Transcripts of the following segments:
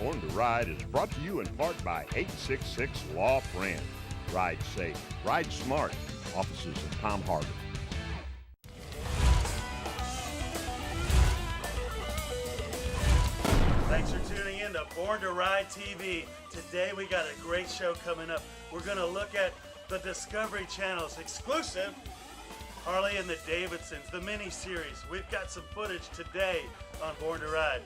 Born to Ride is brought to you in part by 866 Law Friend. Ride safe, ride smart. Offices in Palm Harbor. Thanks for tuning in to Born to Ride TV. Today we got a great show coming up. We're going to look at the Discovery Channel's exclusive Harley and the Davidsons, the mini-series. We've got some footage today on Born to Ride.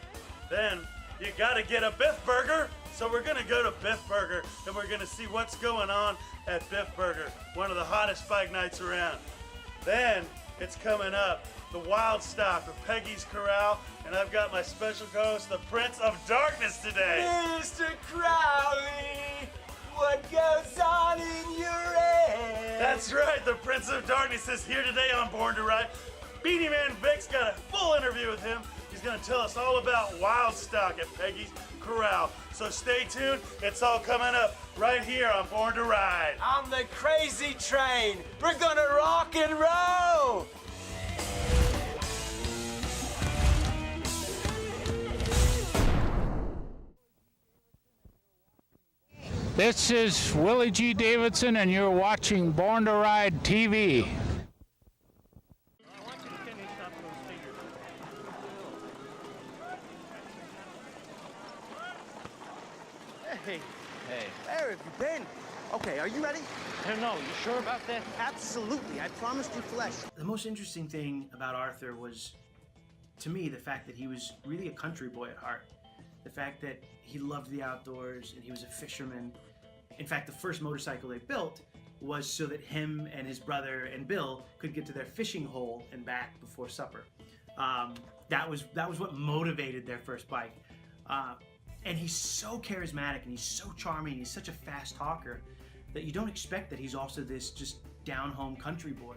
Then you got to get a Biff Burger. So we're going to go to Biff Burger and we're going to see what's going on at Biff Burger, one of the hottest bike nights around. Then it's coming up, the Wildstock of Peggy's Corral, and I've got my special co-host, the Prince of Darkness today. Mr. Crowley, what goes on in your head? That's right, the Prince of Darkness is here today on Born to Ride. Beanie Man Vic's got a full interview with him. He's gonna tell us all about Wildstock at Peggy's Corral. So stay tuned, it's all coming up right here on Born to Ride. On the crazy train, we're gonna rock and roll! This is Willie G. Davidson, and you're watching Born to Ride TV. Hey, where have you been? Okay, are you ready? I don't know, you sure about that? Absolutely, I promised you flesh. The most interesting thing about Arthur was, to me, the fact that he was really a country boy at heart. The fact that he loved the outdoors and he was a fisherman. In fact, the first motorcycle they built was so that him and his brother and Bill could get to their fishing hole and back before supper. That was what motivated their first bike. And he's so charismatic and he's so charming, he's such a fast talker that you don't expect that he's also this just down-home country boy.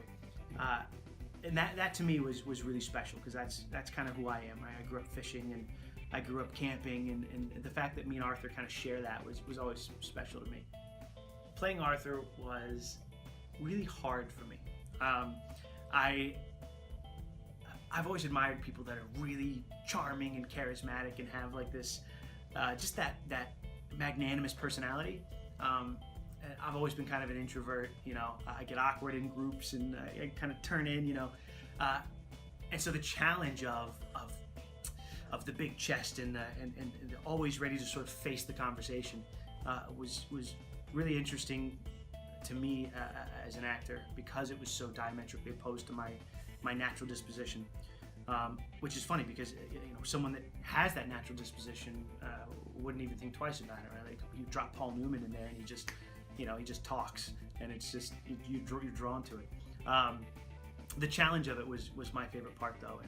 And that to me was really special, because that's kind of who I am. I grew up fishing and I grew up camping, and the fact that me and Arthur kind of share that was always special to me. Playing Arthur was really hard for me. I've always admired people that are really charming and charismatic and have like this, just that magnanimous personality. I've always been kind of an introvert, you know. I get awkward in groups and I kind of turn in, you know. And so the challenge of the big chest and always ready to sort of face the conversation was really interesting to me as an actor, because it was so diametrically opposed to my natural disposition. Which is funny, because you know, someone that has that natural disposition wouldn't even think twice about it, right? Like, you drop Paul Newman in there and he just talks, and it's just you're drawn to it. The challenge of it was my favorite part, though,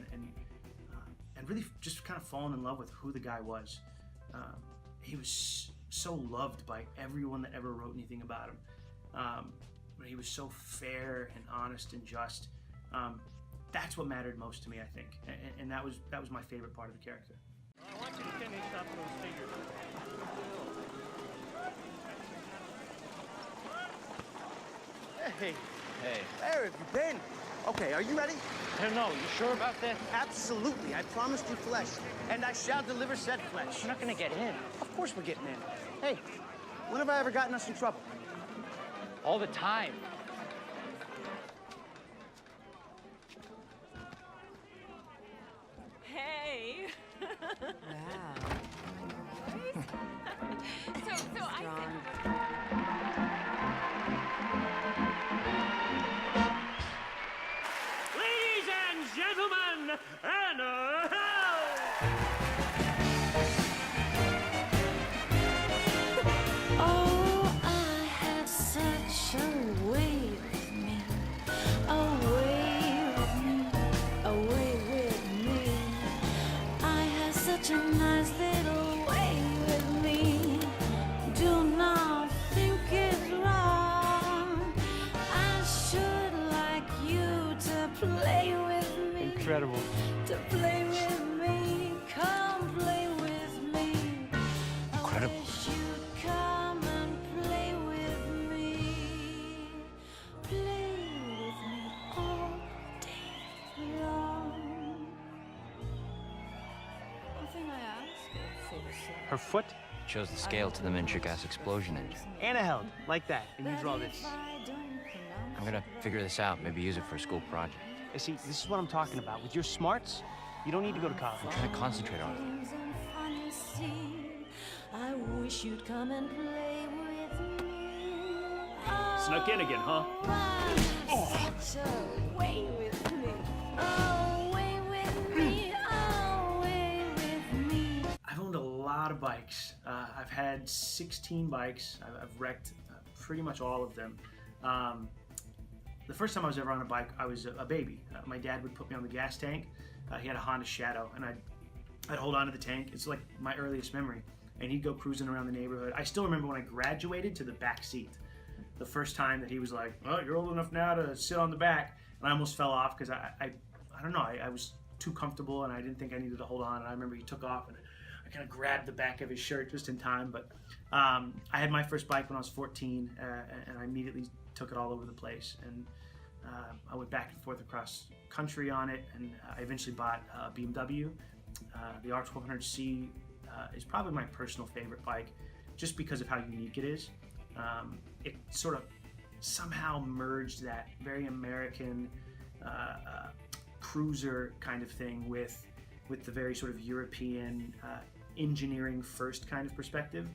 and really just kind of falling in love with who the guy was. He was so loved by everyone that ever wrote anything about him. But he was so fair and honest and just. That's what mattered most to me, I think, and that was my favorite part of the character. I want you to finish up those figures. Hey, where have you been? Okay, are you ready? I don't know, you sure about that? Absolutely, I promised you flesh, and I shall deliver said flesh. We're not gonna get in. Of course we're getting in. Hey, when have I ever gotten us in trouble? All the time. Hey. Wow. So I Ladies and gentlemen, and Oh, I have such a way with me, away with me, away with me. I have such a nice little way with me. Do not think it's wrong. I should like you to play with me. Incredible. To play with me, come play with me. Incredible. I wish you'd come and play with me. Play with me all day long. One thing I ask for, Her foot? Shows the scale to the miniature gas explosion engine. And a held, like that, and you draw this. I'm gonna figure this out, maybe use it for a school project. You see, this is what I'm talking about. With your smarts, you don't need to go to college. I'm trying to concentrate on it. I wish you'd come and play with me. Snuck in again, huh? Away with me. Away with me. Away with me. I've owned a lot of bikes. I've had 16 bikes. I've wrecked pretty much all of them. The first time I was ever on a bike, I was a baby. My dad would put me on the gas tank. He had a Honda Shadow, and I'd hold on to the tank. It's like my earliest memory. And he'd go cruising around the neighborhood. I still remember when I graduated to the back seat. The first time that he was like, "Oh, you're old enough now to sit on the back," and I almost fell off because I don't know. I was too comfortable, and I didn't think I needed to hold on. And I remember he took off, and I kind of grabbed the back of his shirt just in time. But I had my first bike when I was 14, and I immediately took it all over the place. And I went back and forth across country on it, and I eventually bought a BMW. The R1200C is probably my personal favorite bike, just because of how unique it is. It sort of somehow merged that very American cruiser kind of thing with the very sort of European engineering first kind of perspective.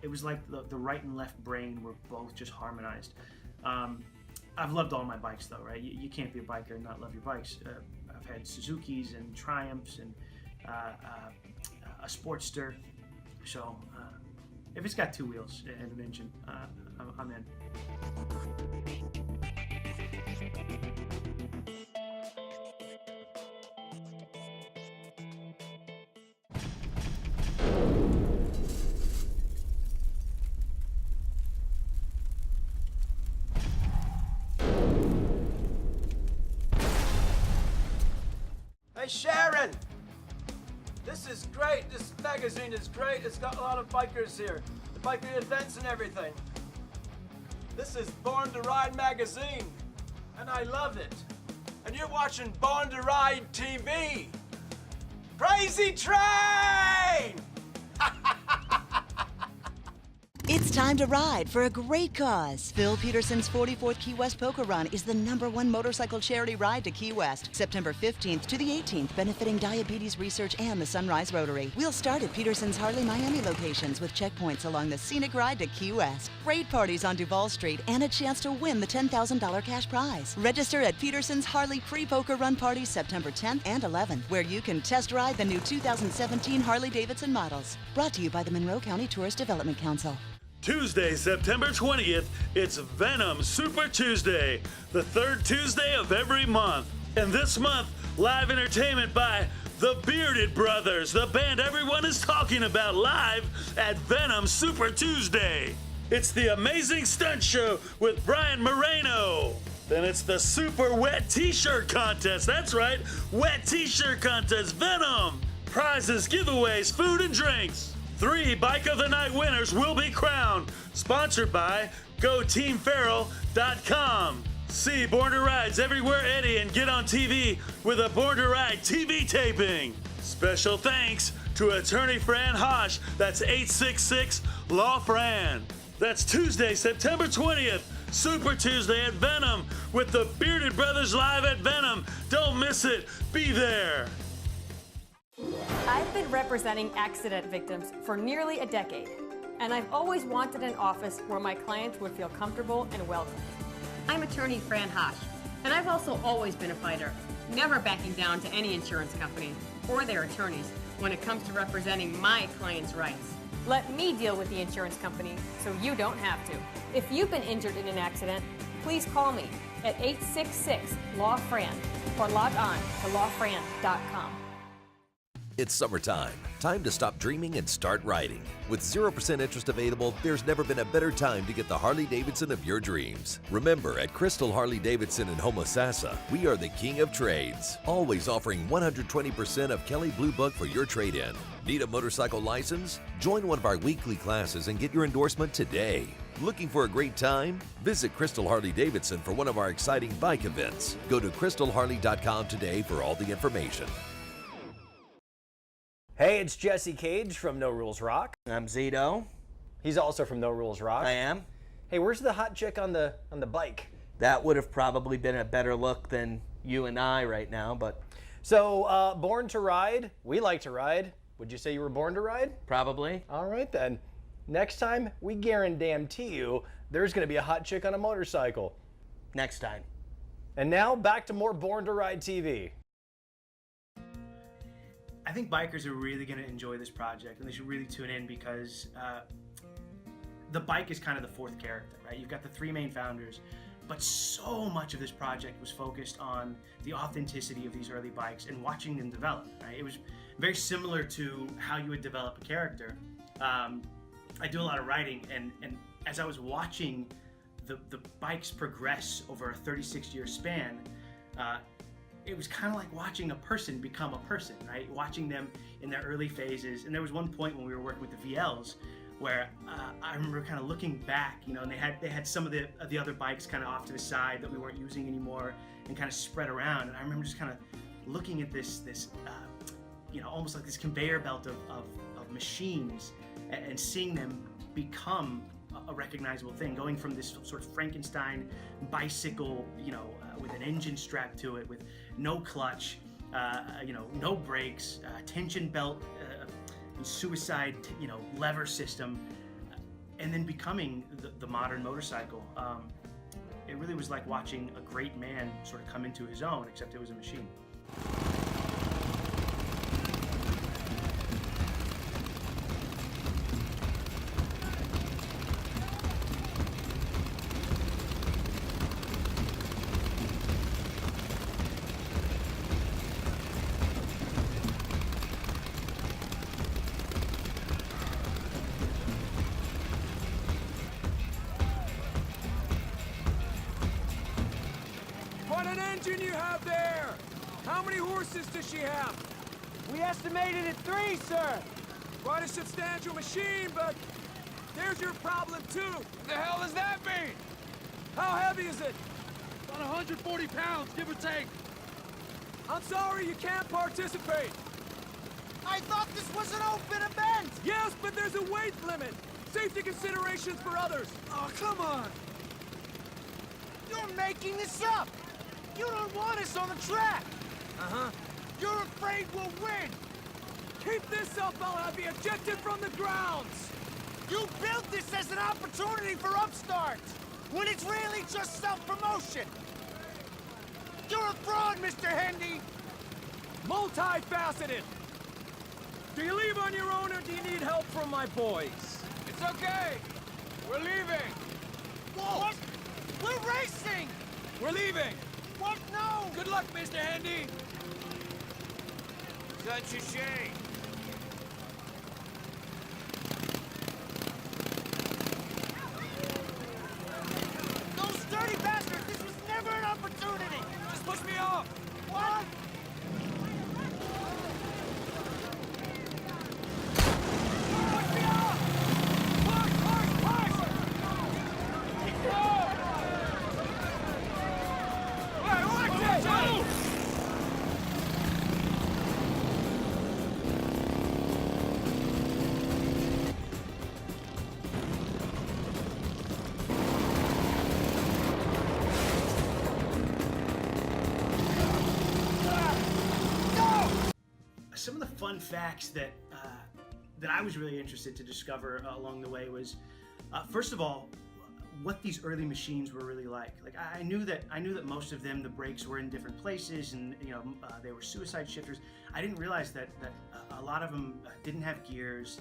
It was like the right and left brain were both just harmonized. I've loved all my bikes though, right? You can't be a biker and not love your bikes. I've had Suzukis and Triumphs and a Sportster. So if it's got two wheels and an engine, I'm in. Hey Sharon! This is great. This magazine is great. It's got a lot of bikers here. The biker events and everything. This is Born to Ride magazine. And I love it. And you're watching Born to Ride TV. Crazy Train! It's time to ride for a great cause. Phil Peterson's 44th Key West Poker Run is the #1 motorcycle charity ride to Key West, September 15th to the 18th, benefiting diabetes research and the Sunrise Rotary. We'll start at Peterson's Harley Miami locations with checkpoints along the scenic ride to Key West. Great parties on Duval Street and a chance to win the $10,000 cash prize. Register at Peterson's Harley Pre-Poker Run Party September 10th and 11th, where you can test ride the new 2017 Harley Davidson models. Brought to you by the Monroe County Tourist Development Council. Tuesday, September 20th, it's Venom Super Tuesday, the third Tuesday of every month. And this month, live entertainment by the Bearded Brothers, the band everyone is talking about, live at Venom Super Tuesday. It's the Amazing Stunt Show with Brian Moreno. Then it's the Super Wet T-Shirt Contest. That's right, Wet T-Shirt Contest, Venom. Prizes, giveaways, food and drinks. 3 Bike of the Night winners will be crowned. Sponsored by GoTeamFerrell.com. See Born to Rides everywhere, Eddie, and get on TV with a Born to Ride TV taping. Special thanks to attorney Fran Hosh. That's 866-LAW-FRAN. That's Tuesday, September 20th, Super Tuesday at Venom with the Bearded Brothers live at Venom. Don't miss it. Be there. I've been representing accident victims for nearly a decade, and I've always wanted an office where my clients would feel comfortable and welcome. I'm attorney Fran Hosh, and I've also always been a fighter, never backing down to any insurance company or their attorneys when it comes to representing my clients' rights. Let me deal with the insurance company so you don't have to. If you've been injured in an accident, please call me at 866-LAW-FRAN or log on to lawfran.com. It's summertime. Time to stop dreaming and start riding. With 0% interest available, there's never been a better time to get the Harley-Davidson of your dreams. Remember, at Crystal Harley-Davidson in Homosassa, we are the king of trades. Always offering 120% of Kelly Blue Book for your trade-in. Need a motorcycle license? Join one of our weekly classes and get your endorsement today. Looking for a great time? Visit Crystal Harley-Davidson for one of our exciting bike events. Go to crystalharley.com today for all the information. Hey, it's Jesse Cage from No Rules Rock. I'm Zito. He's also from No Rules Rock. I am. Hey, where's the hot chick on the bike? That would have probably been a better look than you and I right now, but... So, born to ride? We like to ride. Would you say you were born to ride? Probably. All right, then. Next time, we guarantee you there's going to be a hot chick on a motorcycle. Next time. And now, back to more Born to Ride TV. I think bikers are really going to enjoy this project, and they should really tune in because the bike is kind of the fourth character, right? You've got the three main founders, but so much of this project was focused on the authenticity of these early bikes and watching them develop, right? It was very similar to how you would develop a character. I do a lot of writing, and as I was watching the bikes progress over a 36-year span, it was kind of like watching a person become a person, right? Watching them in their early phases. And there was one point when we were working with the VLs where I remember kind of looking back, you know, and they had some of the other bikes kind of off to the side that we weren't using anymore and kind of spread around. And I remember just kind of looking at this you know, almost like this conveyor belt of machines and seeing them become a recognizable thing, going from this sort of Frankenstein bicycle, you know, with an engine strapped to it, with no clutch, you know, no brakes, tension belt, suicide, you know, lever system, and then becoming the modern motorcycle. It really was like watching a great man sort of come into his own, except it was a machine. What an engine you have there! How many horses does she have? We estimated at 3, sir. Quite a substantial machine, but there's your problem too. What the hell does that mean? How heavy is it? About 140 pounds, give or take. I'm sorry you can't participate. I thought this was an open event! Yes, but there's a weight limit. Safety considerations for others. Oh, come on. You're making this up! You don't want us on the track! Uh-huh. You're afraid we'll win! Keep this up, I'll have you ejected from the grounds! You built this as an opportunity for upstarts, when it's really just self-promotion! You're a fraud, Mr. Hendy! Multifaceted! Do you leave on your own, or do you need help from my boys? It's okay! We're leaving! Whoa! What? We're racing! We're leaving! What? No! Good luck, Mr. Handy! Such a shame. Those dirty bastards! This was never an opportunity! Just push me off! What? Push me off! Push, push, push! Oh! Hey, watch it! Go! Some of the fun facts that I was really interested to discover along the way was, first of all, what these early machines were really like. Like I knew that most of them, the brakes were in different places, and you know they were suicide shifters. I didn't realize that a lot of them didn't have gears.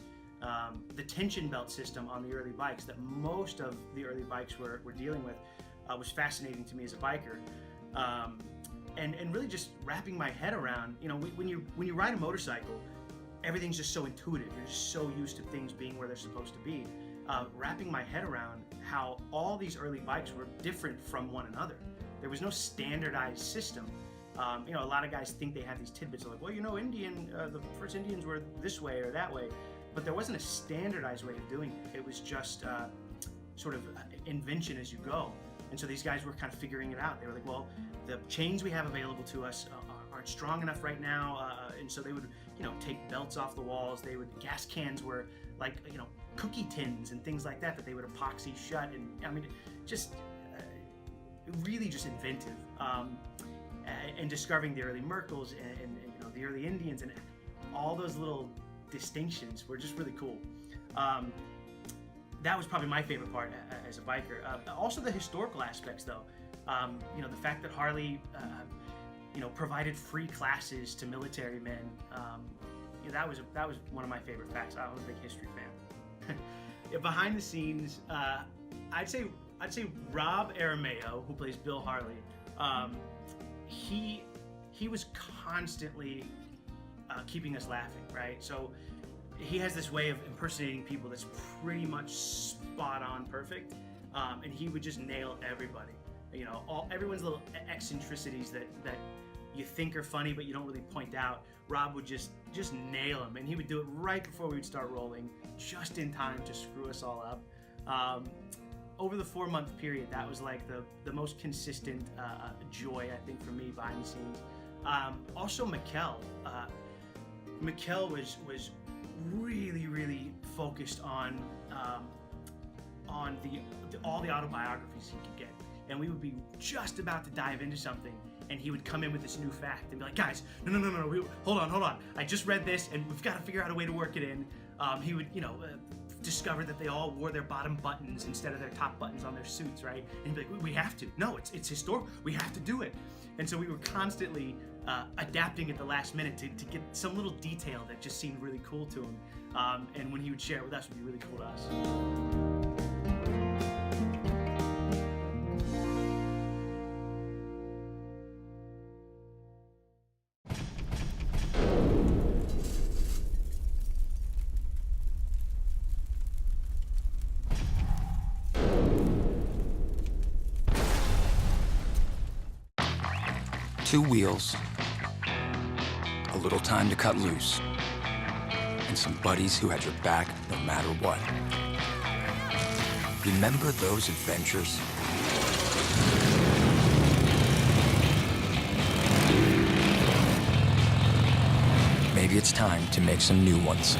The tension belt system on the early bikes that most of the early bikes were dealing with was fascinating to me as a biker. And really just wrapping my head around, you know, when you ride a motorcycle, everything's just so intuitive. You're just so used to things being where they're supposed to be. Wrapping my head around how all these early bikes were different from one another. There was no standardized system. You know, a lot of guys think they have these tidbits of like, well, you know, the first Indians were this way or that way, but there wasn't a standardized way of doing it. It was just sort of invention as you go. And so these guys were kind of figuring it out. They were like, well, the chains we have available to us aren't strong enough right now. And so they would, take belts off the walls. Gas cans were like, cookie tins and things like that they would epoxy shut. And I mean, just really just inventive. And discovering the early Merkles and the early Indians and all those little distinctions were just really cool. That was probably my favorite part as a biker. Also the historical aspects, though. The fact that Harley, provided free classes to military men. That was one of my favorite facts. I'm a big history fan. Behind the scenes, I'd say Rob Arameo, who plays Bill Harley. He was constantly keeping us laughing, right? So he has this way of impersonating people that's pretty much spot on perfect, and he would just nail everybody. Everyone's little eccentricities that you think are funny but you don't really point out. Rob would just nail them, and he would do it right before we would start rolling, just in time to screw us all up. Over the 4-month period, that was like the most consistent joy, I think, for me behind the scenes. Also, Mikkel. Mikkel was really, really focused on all the autobiographies he could get, and we would be just about to dive into something, and he would come in with this new fact and be like, "Guys, no, hold on. I just read this, and we've got to figure out a way to work it in." He would, discover that they all wore their bottom buttons instead of their top buttons on their suits, right? And he'd be like, "We have to. No, it's historical. We have to do it." And so we were constantly adapting at the last minute to get some little detail that just seemed really cool to him. And when he would share it with us, it would be really cool to us. Two wheels, a little time to cut loose, and some buddies who had your back no matter what. Remember those adventures? Maybe it's time to make some new ones.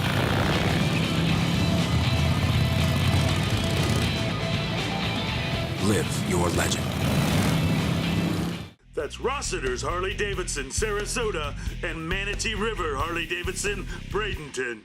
Live your legend. That's Rossiter's Harley Davidson, Sarasota, and Manatee River Harley Davidson, Bradenton.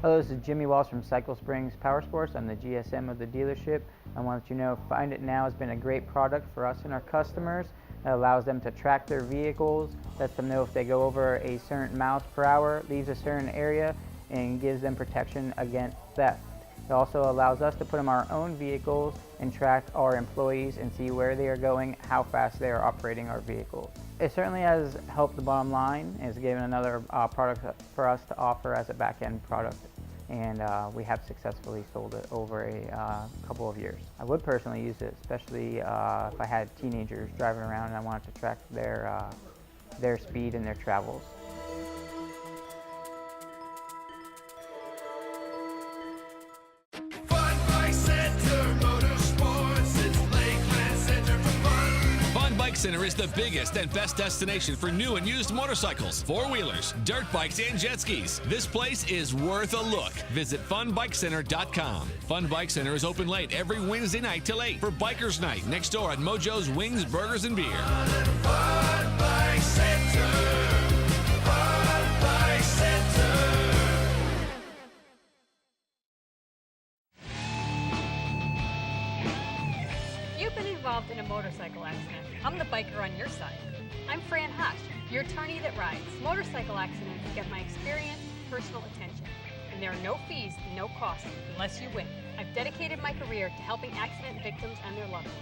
Hello, this is Jimmy Walsh from Cycle Springs Power Sports. I'm the GSM of the dealership. I want to let you know Find It Now has been a great product for us and our customers. It allows them to track their vehicles, lets them know if they go over a certain miles per hour, leaves a certain area, and gives them protection against theft. It also allows us to put in our own vehicles and track our employees and see where they are going, how fast they are operating our vehicles. It certainly has helped the bottom line. It's given another product for us to offer as a back-end product, and we have successfully sold it over a couple of years. I would personally use it, especially if I had teenagers driving around and I wanted to track their speed and their travels. Center is the biggest and best destination for new and used motorcycles, four-wheelers, dirt bikes, and jet skis. This place is worth a look. Visit funbikecenter.com. Fun Bike Center is open late every Wednesday night till 8 for Bikers Night next door at Mojo's Wings, Burgers, and Beer. Fun Bike Center. Fun Bike Center. You've been involved in a motorcycle accident. I'm the biker on your side. I'm Fran Hosh, your attorney that rides. Motorcycle accidents get my experience, personal attention, and there are no fees and no costs unless you win. I've dedicated my career to helping accident victims and their loved ones.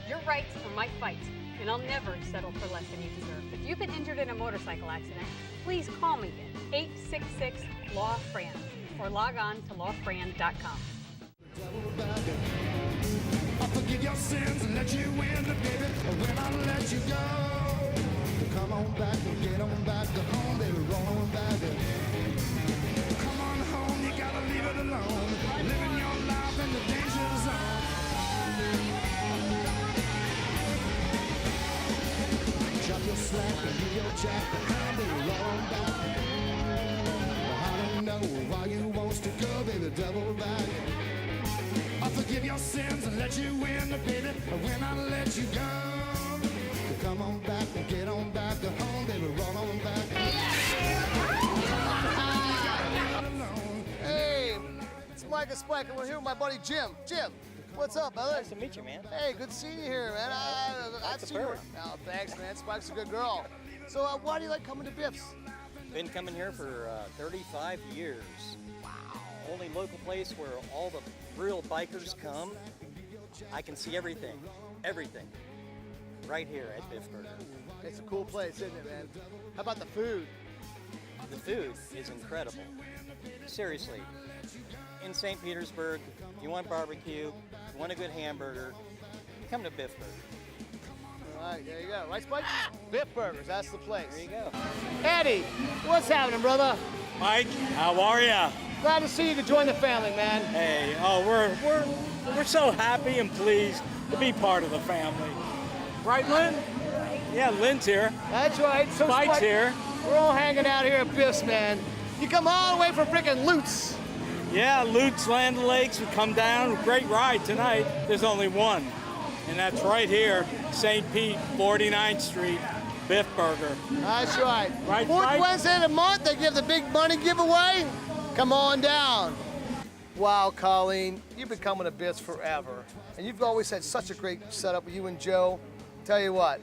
Your rights are my fights, and I'll never settle for less than you deserve. If you've been injured in a motorcycle accident, please call me at 866-LAW-FRAN or log on to lawfran.com. I'll forgive your sins and let you in, but baby, when I let you go, come on back and get on back to home, baby, roll on back. Come on home, you alone, living your life in the danger zone. Drop your slack and give your jack behind and roll back. I don't know why you wants to go, baby, double back. I'll forgive your sins and let you in, baby, but when I let you go, come on back and get on back to home, baby, roll on back. Hey, it's Mike and Spike, and we're here with my buddy Jim. Jim, what's up, brother? Nice to meet you, man. Hey, good seeing you here, man. I've seen you. Oh, thanks, man. Spike's a good girl. So, why do you like coming to Biff's? Been coming here for 35 years. Wow. Only local place where all the real bikers come. I can see everything, right here at Biff Burger. It's a cool place, isn't it, man? How about the food? The food is incredible. Seriously, in St. Petersburg, you want barbecue, you want a good hamburger, come to Biff Burger. All right, there you go. Right, Spike? Biff Burgers, that's the place. There you go. Eddie, what's happening, brother? Mike, how are ya? Glad to see you to join the family, man. Hey, oh, we're so happy and pleased to be part of the family. Right, Lynn? Yeah, Lynn's here. That's right. So Spike's here. We're all hanging out here at Biff's, man. You come all the way from frickin' Lutz. Yeah, Lutz, Land Lakes, we come down. Great ride tonight. There's only one, and that's right here, St. Pete, 49th Street, Biff Burger. That's right. Right, Fourth Mike? Wednesday of the month, they give the big money giveaway. Come on down. Wow, Colleen, you've been coming to Biff's forever, and you've always had such a great setup with you and Joe. Tell you what,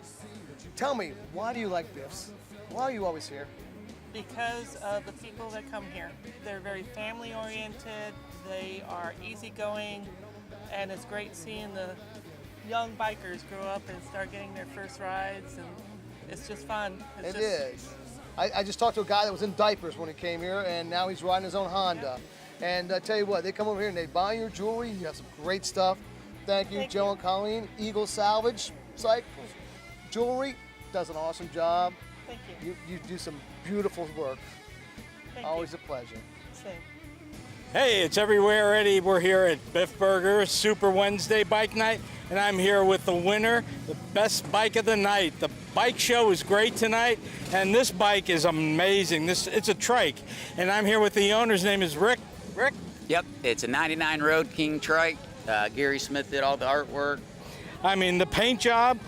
tell me, why do you like Biff's? Why are you always here? Because of the people that come here. They're very family oriented, they are easygoing, and it's great seeing the young bikers grow up and start getting their first rides, and it's just fun. It is. I just talked to a guy that was in diapers when he came here, and now he's riding his own Honda. And I tell you what, they come over here and they buy your jewelry. You have some great stuff. Thank you, Joe and Colleen. Eagle Salvage Cycles Jewelry does an awesome job. Thank you. You do some beautiful work. Thank Always you. a pleasure. Same. Hey, it's Everywhere Eddie. We're here at Biff Burger, Super Wednesday Bike Night, and I'm here with the winner, the best bike of the night. The bike show is great tonight, and this bike is amazing. It's a trike, and I'm here with the owner. His name is Rick. Rick? Yep, it's a 99 Road King trike. Gary Smith did all the artwork. I mean, the paint job,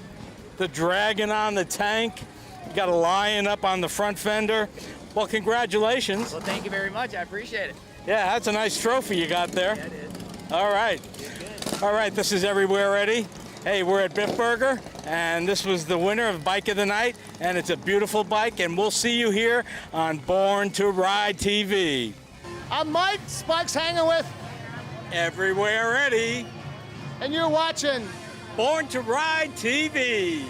the dragon on the tank, you got a lion up on the front fender. Well, congratulations. Well, thank you very much. I appreciate it. Yeah, that's a nice trophy you got there. Yeah, it is. All right. All right, this is Everywhere Eddie. Hey, we're at Biff Burger, and this was the winner of Bike of the Night, and it's a beautiful bike, and we'll see you here on Born to Ride TV. I'm Mike, Spike's hanging with Everywhere Eddie. And you're watching Born to Ride TV.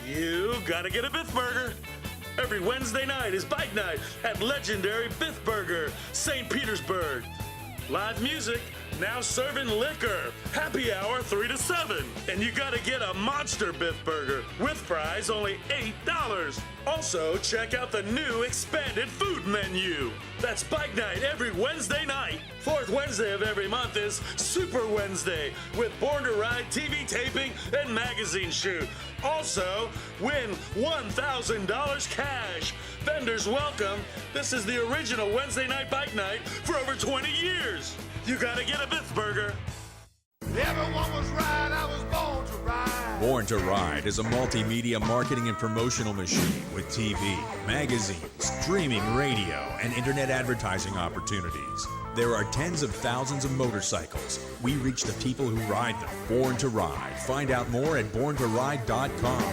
You gotta get a Biff Burger. Every Wednesday night is Bike Night at legendary Biff Burger, St. Petersburg. Live music, now serving liquor. Happy hour 3 to 7. And you gotta get a monster Biff Burger with fries only $8. Also, check out the new expanded food menu. That's Bike Night every Wednesday night. Fourth Wednesday of every month is Super Wednesday with Born to Ride TV taping and magazine shoot. Also, win $1,000 cash. Vendors welcome. This is the original Wednesday night Bike Night for over 20 years. You gotta get a Biff Burger. Everyone was right, I was born to ride. Born to Ride is a multimedia marketing and promotional machine with TV, magazines, streaming radio, and internet advertising opportunities. There are tens of thousands of motorcycles. We reach the people who ride them. Born to Ride. Find out more at borntoride.com.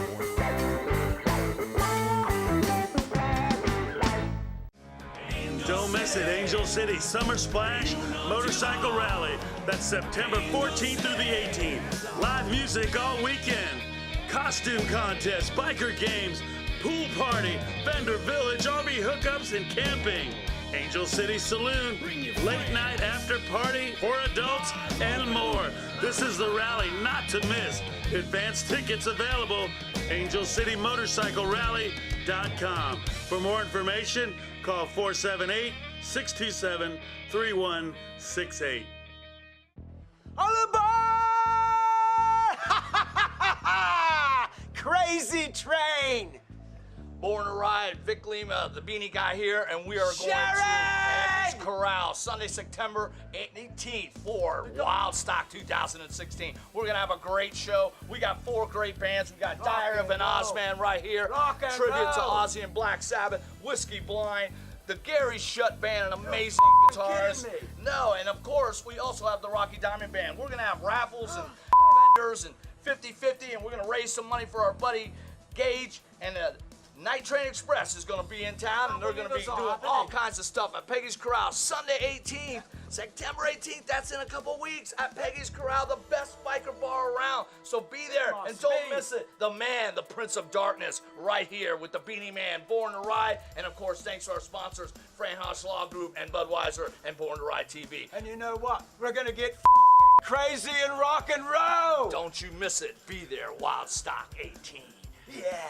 Don't miss it, Angel City Summer Splash Motorcycle Rally. That's September 14th through the 18th. Live music all weekend. Costume contest, biker games, pool party, vendor village, RV hookups, and camping. Angel City Saloon, late night after party for adults and more. This is the rally not to miss. Advance tickets available, angelcitymotorcyclerally.com. For more information, call 478-627-3168. All aboard! Crazy train! Born to Ride, Vic Lima, the Beanie Guy here, and we are going to Peggy's Corral, Sunday, September 18th for Wildstock 2016. We're going to have a great show. We got 4 great bands. We got Diary of an Ozman right here, tribute to Ozzy and Black Sabbath, Whiskey Blind, the Gary Shutt Band, an amazing guitarist. No, and of course, we also have the Rocky Diamond Band. We're going to have raffles and vendors and 50-50, and we're going to raise some money for our buddy Gage, and Night Train Express is going to be in town, and they're going to be doing all kinds of stuff at Peggy's Corral. Sunday 18th, September 18th, that's in a couple weeks at Peggy's Corral, the best biker bar around. So be there and don't miss it. The man, the Prince of Darkness, right here with the Beanie Man, Born to Ride. And of course, thanks to our sponsors, Fran Hosh Law Group and Budweiser and Born to Ride TV. And you know what? We're going to get crazy and rock and roll. Don't you miss it. Be there, Wildstock 18. Yeah.